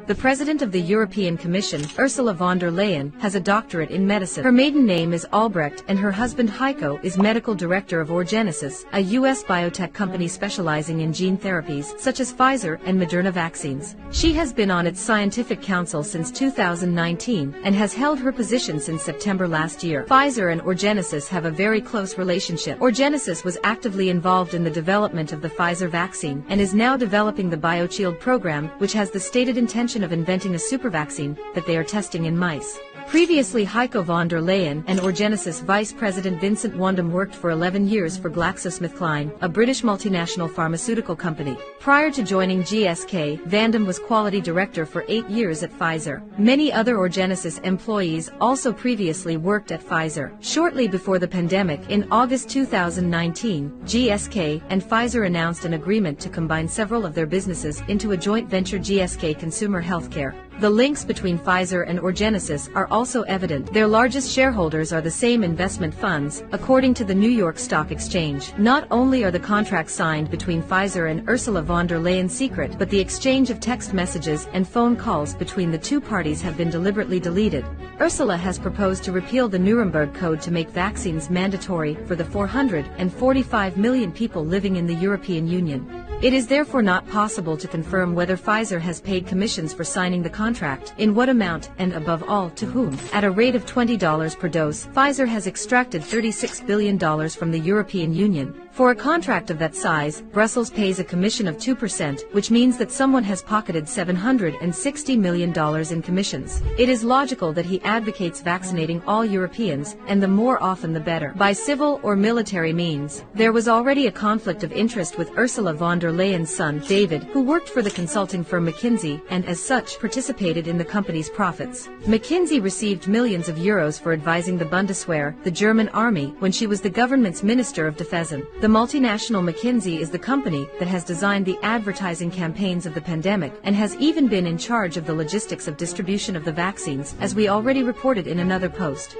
The president of the European Commission, Ursula von der Leyen, has a doctorate in medicine. Her maiden name is Albrecht and her husband Heiko is medical director of Orgenesis, a U.S. biotech company specializing in gene therapies such as Pfizer and Moderna vaccines. She has been on its scientific council since 2019 and has held her position since September last year. Pfizer and Orgenesis have a very close relationship. Orgenesis was actively involved in the development of the Pfizer vaccine and is now developing the BioShield program, which has the stated intention of inventing a super vaccine that they are testing in mice. Previously, Heiko von der Leyen and Orgenesis Vice President Vincent Wandum worked for 11 years for GlaxoSmithKline, a British multinational pharmaceutical company. Prior to joining GSK, Wandum was quality director for 8 years at Pfizer. Many other Orgenesis employees also previously worked at Pfizer. Shortly before the pandemic, in August 2019, GSK and Pfizer announced an agreement to combine several of their businesses into a joint venture, GSK Consumer Healthcare. The links between Pfizer and Orgenesis are also evident. Their largest shareholders are the same investment funds, according to the New York Stock Exchange. Not only are the contracts signed between Pfizer and Ursula von der Leyen secret, but the exchange of text messages and phone calls between the two parties have been deliberately deleted. Ursula has proposed to repeal the Nuremberg Code to make vaccines mandatory for the 445 million people living in the European Union. It is therefore not possible to confirm whether Pfizer has paid commissions for signing the contract, in what amount, and above all, to whom. At a rate of $20 per dose, Pfizer has extracted $36 billion from the European Union. For a contract of that size, Brussels pays a commission of 2%, which means that someone has pocketed $760 million in commissions. It is logical that he advocates vaccinating all Europeans, and the more often the better, by civil or military means. There was already a conflict of interest with Ursula von der Leyen's son, David, who worked for the consulting firm McKinsey, and as such participated in the company's profits. McKinsey received millions of euros for advising the Bundeswehr, the German army, when she was the government's Minister of Defense. The multinational McKinsey is the company that has designed the advertising campaigns of the pandemic and has even been in charge of the logistics of distribution of the vaccines, as we already reported in another post.